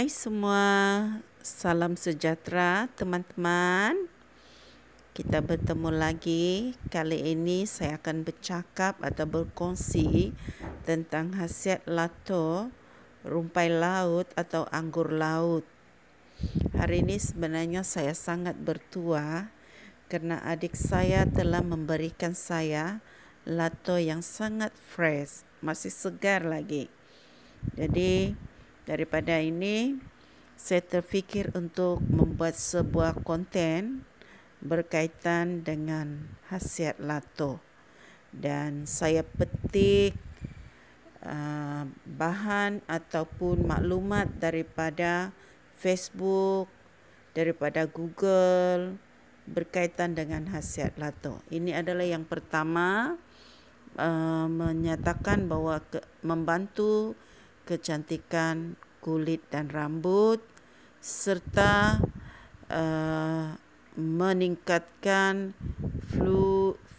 Hai semua, salam sejahtera teman-teman. Kita bertemu lagi. Kali ini saya akan bercakap atau berkongsi tentang khasiat lato, rumpai laut atau anggur laut. Hari ini sebenarnya saya sangat bertuah kerana adik saya telah memberikan saya lato yang sangat fresh, masih segar lagi. Jadi daripada ini, saya terfikir untuk membuat sebuah konten berkaitan dengan khasiat lato. Dan saya petik bahan ataupun maklumat daripada Facebook, daripada Google berkaitan dengan khasiat lato. Ini adalah yang pertama, menyatakan bahawa membantu kecantikan kulit dan rambut serta meningkatkan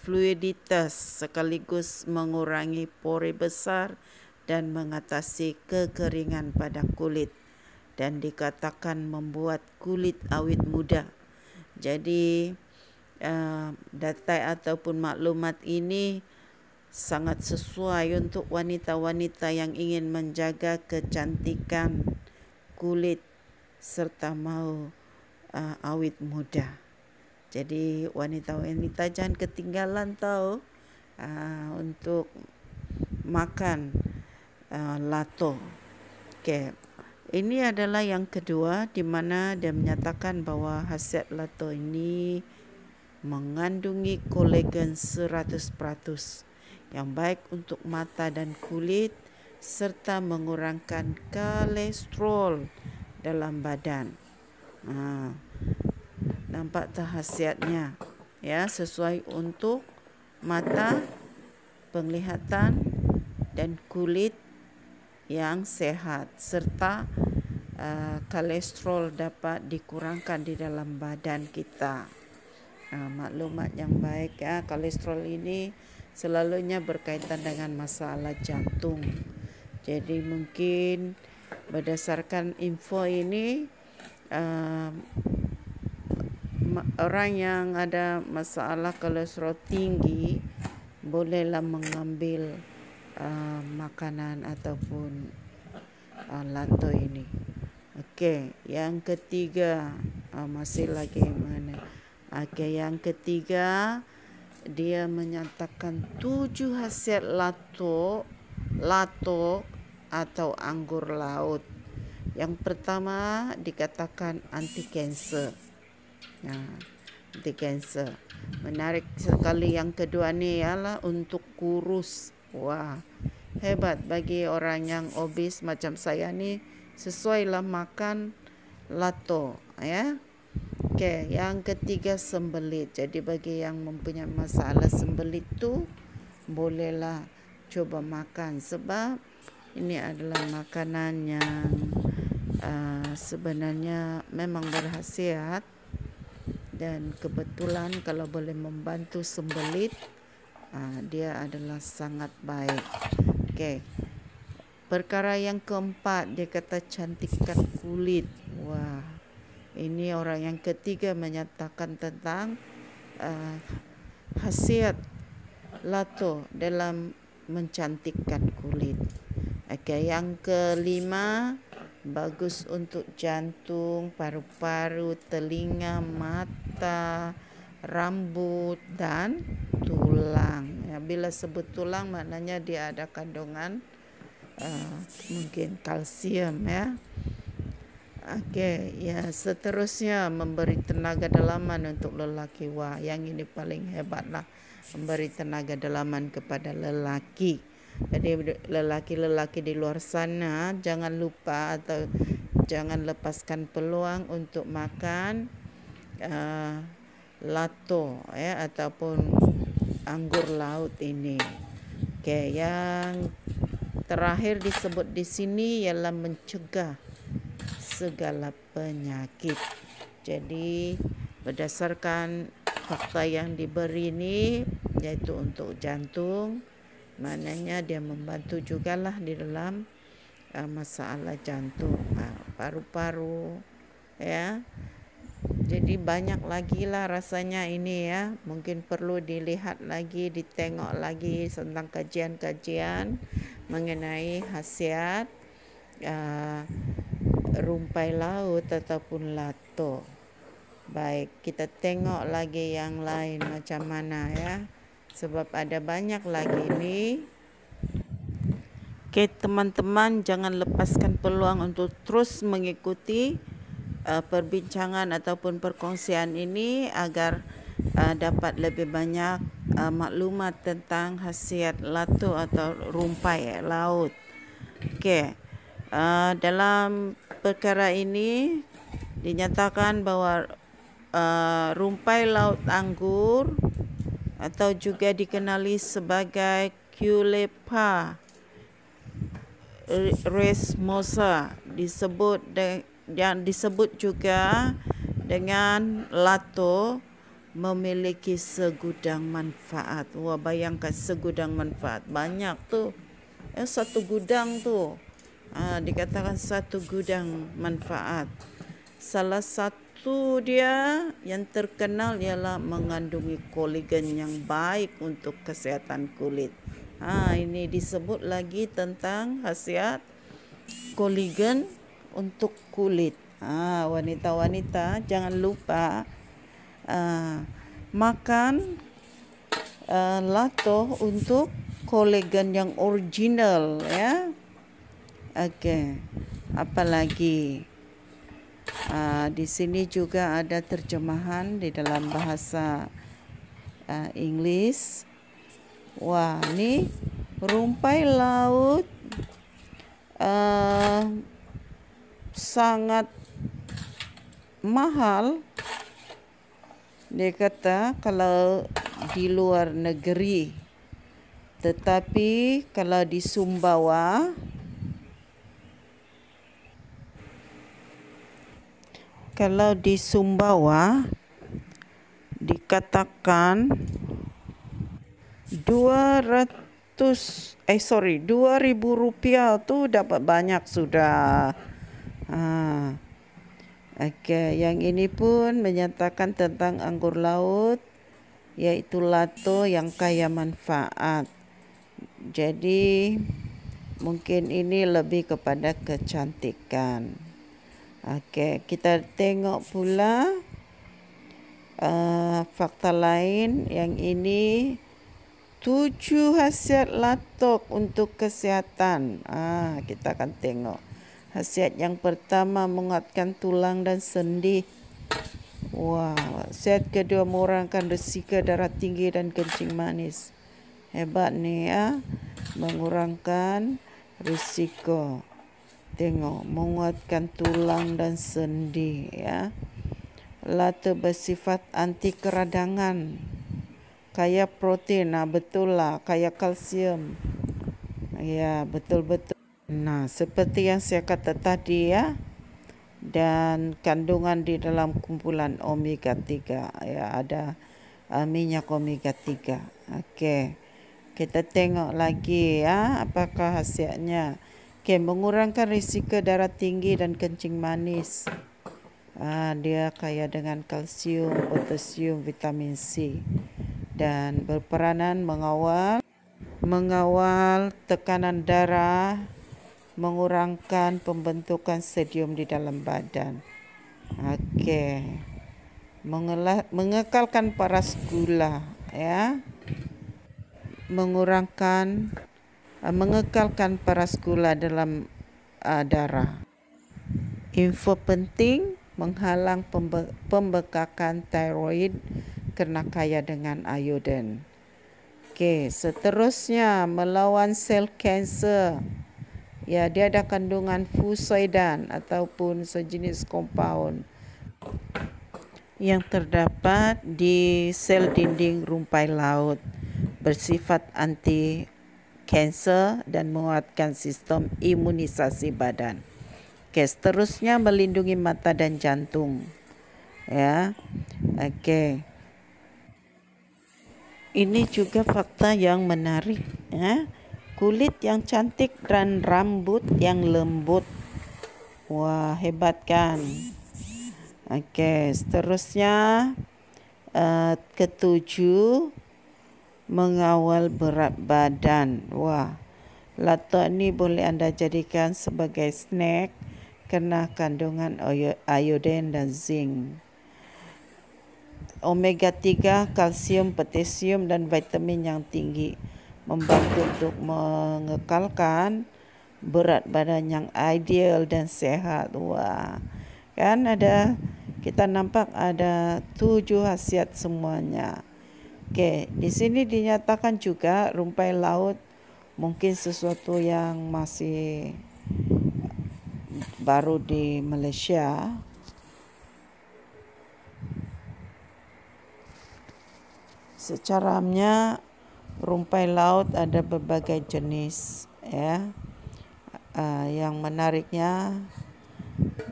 fluiditas sekaligus mengurangi pori besar dan mengatasi kekeringan pada kulit dan dikatakan membuat kulit awet muda. Jadi data ataupun maklumat ini sangat sesuai untuk wanita-wanita yang ingin menjaga kecantikan kulit serta mahu awet muda. Jadi wanita-wanita jangan ketinggalan tahu untuk makan lato. Okey. Ini adalah yang kedua di mana dia menyatakan bahawa khasiat lato ini mengandungi kolagen 100% yang baik untuk mata dan kulit serta mengurangkan kolesterol dalam badan. Nampak tak khasiatnya? Ya, sesuai untuk mata, penglihatan dan kulit yang sehat serta kolesterol dapat dikurangkan di dalam badan kita. Maklumat yang baik ya. Kolesterol ini selalunya berkaitan dengan masalah jantung. Jadi mungkin berdasarkan info ini orang yang ada masalah kolesterol tinggi bolehlah mengambil makanan ataupun lato ini. Okey, yang ketiga masih lagi mana? Okey, yang ketiga dia menyatakan 7 khasiat lato atau anggur laut. Yang pertama dikatakan anti kanser. Anti kanser. Menarik sekali. Yang kedua ni ialah untuk kurus. Wah, hebat bagi orang yang obes macam saya ni, sesuailah makan lato ya. Okey, yang ketiga sembelit. Jadi bagi yang mempunyai masalah sembelit tu bolehlah cuba makan sebab ini adalah makanan yang sebenarnya memang berkhasiat dan kebetulan kalau boleh membantu sembelit dia adalah sangat baik. Okey. Perkara yang keempat dia kata cantikkan kulit. Wah, ini orang yang ketiga menyatakan tentang khasiat lato dalam mencantikkan kulit. Okey, yang kelima bagus untuk jantung, paru-paru, telinga, mata, rambut dan tulang. Ya, bila sebut tulang maknanya dia ada kandungan mungkin kalsium ya. Okey, ya seterusnya memberi tenaga dalaman untuk lelaki. Wah, yang ini paling hebatlah, memberi tenaga dalaman kepada lelaki. Jadi lelaki-lelaki di luar sana jangan lupa atau jangan lepaskan peluang untuk makan lato ya ataupun anggur laut ini. Okey, yang terakhir disebut di sini ialah mencegah segala penyakit. Jadi berdasarkan fakta yang diberi ini yaitu untuk jantung, maknanya dia membantu jugalah di dalam masalah jantung paru-paru, ya. Jadi banyak lagi lah rasanya ini ya. Mungkin perlu dilihat lagi, ditengok lagi tentang kajian-kajian mengenai khasiat rumpai laut ataupun lato. Baik, kita tengok lagi yang lain macam mana ya. Sebab ada banyak lagi ini. Oke, teman-teman, jangan lepaskan peluang untuk terus mengikuti perbincangan ataupun perkongsian ini agar dapat lebih banyak maklumat tentang khasiat lato atau rumpai laut. Okey, dalam perkara ini dinyatakan bahawa rumpai laut anggur atau juga dikenali sebagai Culepa resmosa disebut juga dengan lato memiliki segudang manfaat. Wah, bayangkan segudang manfaat. Banyak tu. Satu gudang tu. Dikatakan satu gudang manfaat. Salah satu dia yang terkenal ialah mengandungi kolagen yang baik untuk kesihatan kulit. Ini disebut lagi tentang khasiat kolagen untuk kulit. Wanita-wanita jangan lupa makan lato untuk kolagen yang original ya. Okey. Apalagi di sini juga ada terjemahan di dalam bahasa Inggeris. Wah, ni rumpai laut sangat mahal. Dia kata kalau di luar negeri. Tetapi kalau di Sumbawa, dikatakan 2,000 rupiah tu dapat banyak sudah. Okey, yang ini pun menyatakan tentang anggur laut, iaitu lato yang kaya manfaat. Jadi mungkin ini lebih kepada kecantikan. Okey, kita tengok pula fakta lain. Yang ini 7 khasiat lato untuk kesihatan. Kita akan tengok. Khasiat yang pertama menguatkan tulang dan sendi. Wah, khasiat kedua mengurangkan risiko darah tinggi dan kencing manis. Hebat ni ya, mengurangkan risiko. Tengok, menguatkan tulang dan sendi ya. Lato bersifat anti keradangan. Kaya protein, betul lah, kaya kalsium. Ya, betul-betul. Nah, seperti yang saya kata tadi ya, dan kandungan di dalam kumpulan omega 3 ya, ada minyak omega 3. Okey. Kita tengok lagi ya, apakah khasiatnya. Okey, mengurangkan risiko darah tinggi dan kencing manis. Dia kaya dengan kalsium, potasium, vitamin C dan berperanan mengawal tekanan darah, mengurangkan pembentukan sodium di dalam badan. Okey. Mengekalkan paras gula ya. Mengekalkan paras gula dalam darah. Info penting, menghalang pembekakan tiroid kerana kaya dengan iodin. Okey, seterusnya melawan sel kanser. Ya, dia ada kandungan fusoidan ataupun sejenis kompaun yang terdapat di sel dinding rumpai laut, bersifat anti kanser dan menguatkan sistem imunisasi badan. Okey, seterusnya melindungi mata dan jantung. Ya. Okey. Ini juga fakta yang menarik ya. Kulit yang cantik dan rambut yang lembut Wah, hebat kan? Okey, seterusnya ketujuh, mengawal berat badan. Wah, lato ni boleh anda jadikan sebagai snack kerana kandungan iodin dan zinc. Omega 3, kalsium, potasium dan vitamin yang tinggi membantu untuk mengekalkan berat badan yang ideal dan sehat. Wah, kan kita nampak ada 7 khasiat semuanya. Okey, di sini dinyatakan juga rumpai laut mungkin sesuatu yang masih baru di Malaysia. Secaranya rumpai laut ada berbagai jenis, ya. Yang menariknya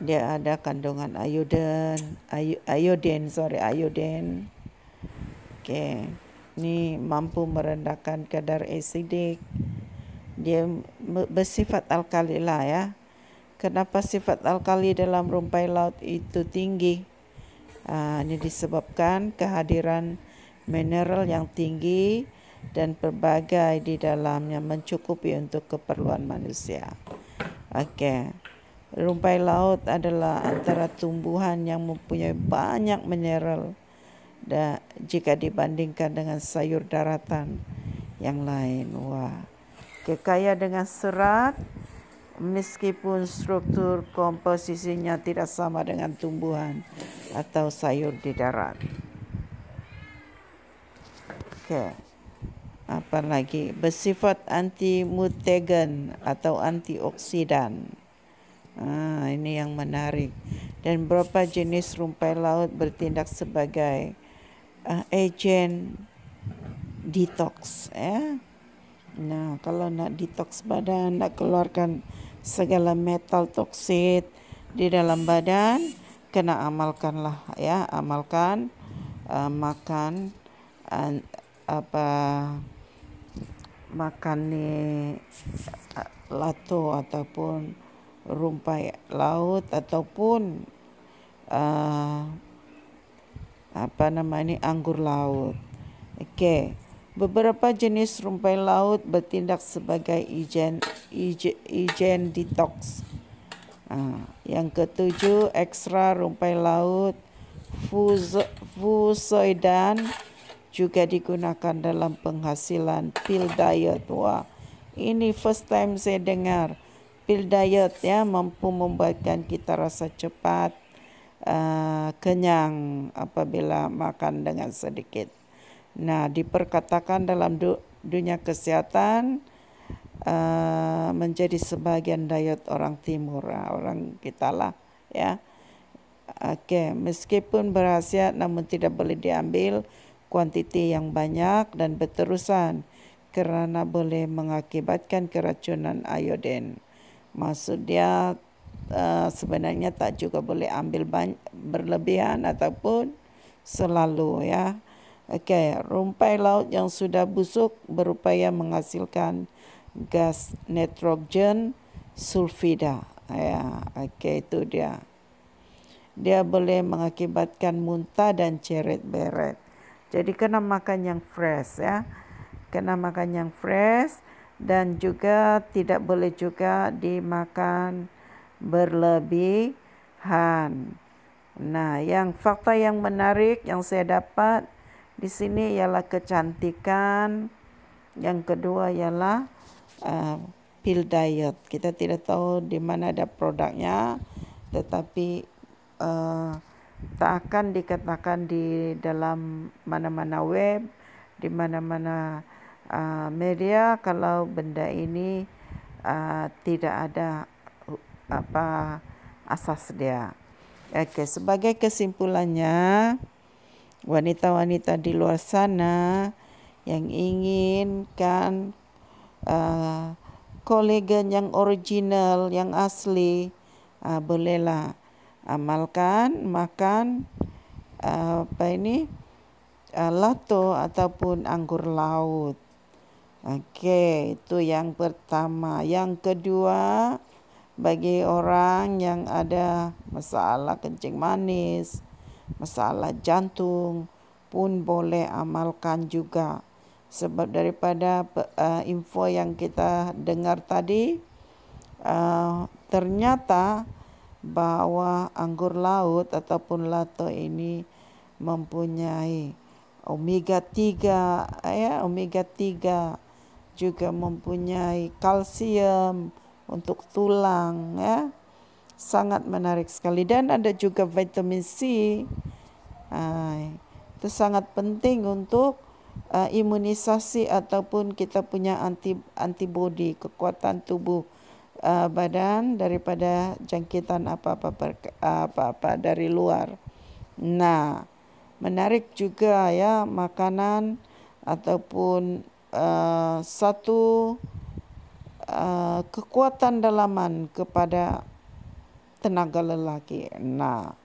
dia ada kandungan iodin. Okey, ni mampu merendahkan kadar asidik. Dia bersifat alkali lah, ya. Kenapa sifat alkali dalam rumpai laut itu tinggi? Ini disebabkan kehadiran mineral yang tinggi dan pelbagai di dalamnya mencukupi untuk keperluan manusia. Okey. Rumpai laut adalah antara tumbuhan yang mempunyai banyak mineral jika dibandingkan dengan sayur daratan yang lain. Wah. Kaya dengan serat meskipun struktur komposisinya tidak sama dengan tumbuhan atau sayur di darat. Okey. Apa lagi? Bersifat anti-mutagen atau antioksidan. Ini yang menarik. Dan beberapa jenis rumpai laut bertindak sebagai agen detox, ya. Nah, kalau nak detox badan, nak keluarkan segala metal toksit di dalam badan, kena amalkanlah, ya. Amalkan makan makan ni lato ataupun rumpai laut ataupun anggur laut. Okey, beberapa jenis rumpai laut bertindak sebagai agen detox. Yang ketujuh, ekstra rumpai laut fusoidan juga digunakan dalam penghasilan pil diet. Wah, ini first time saya dengar pil diet, ya, mampu membuatkan kita rasa cepat kenyang apabila makan dengan sedikit. Nah, diperkatakan dalam dunia kesihatan menjadi sebahagian diet orang timur, orang kita lah, ya. Okey, meskipun berkhasiat namun tidak boleh diambil kuantiti yang banyak dan berterusan kerana boleh mengakibatkan keracunan iodin. Maksud dia sebenarnya tak juga boleh ambil berlebihan ataupun selalu, ya. Okey, rumpai laut yang sudah busuk berupaya menghasilkan gas nitrogen sulfida. Ya, okey, itu dia. Dia boleh mengakibatkan muntah dan ceret-beret. Jadi kena makan yang fresh, ya. Kena makan yang fresh dan juga tidak boleh juga dimakan berlebihan. Nah, fakta yang menarik yang saya dapat di sini ialah kecantikan. Yang kedua ialah pil diet. Kita tidak tahu di mana ada produknya, tetapi tak akan dikatakan di dalam mana-mana web, di mana-mana media kalau benda ini tidak ada asas dia. Okey, sebagai kesimpulannya, wanita-wanita di luar sana yang inginkan kolagen yang original, yang asli, bolehlah amalkan makan lato ataupun anggur laut. Okey, itu yang pertama. Yang kedua, bagi orang yang ada masalah kencing manis, masalah jantung pun boleh amalkan juga. Sebab daripada info yang kita dengar tadi, ternyata bahwa anggur laut ataupun lato ini mempunyai omega 3, omega 3, juga mempunyai kalsium untuk tulang, ya. Sangat menarik sekali, dan ada juga vitamin C. Itu sangat penting untuk imunisasi ataupun kita punya antibodi, kekuatan tubuh badan daripada jangkitan apa-apa dari luar. Nah, menarik juga ya makanan ataupun satu kekuatan dalaman kepada tenaga lelaki. Nah,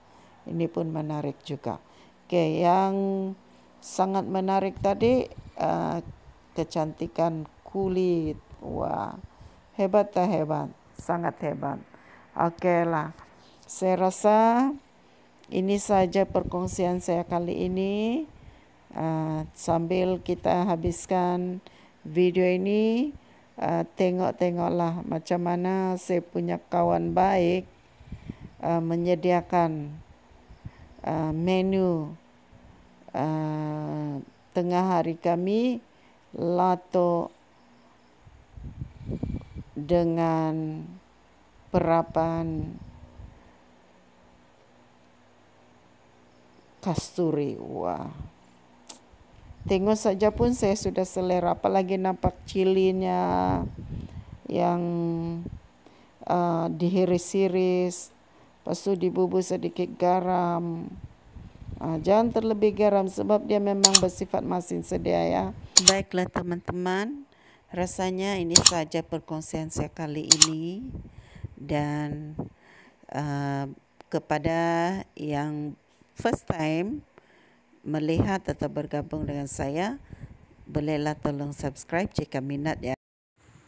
ini pun menarik juga. Okey, yang sangat menarik tadi kecantikan kulit. Wah, hebat tak hebat? Sangat hebat. Okeylah. Saya rasa ini saja perkongsian saya kali ini. Sambil kita habiskan video ini, tengoklah macam mana saya punya kawan baik menyediakan menu tengah hari kami, lato dengan perapan kasturi. Wah, tengok saja pun saya sudah selera, apalagi nampak cilinya yang dihiris-hiris, lepas tu dibubur sedikit garam. Jangan terlebih garam sebab dia memang bersifat masin sedia, ya. Baiklah teman-teman, rasanya ini saja perkongsian saya kali ini. Dan kepada yang first time melihat atau bergabung dengan saya, bolehlah tolong subscribe jika minat, ya.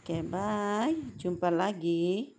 Okay, bye. Jumpa lagi.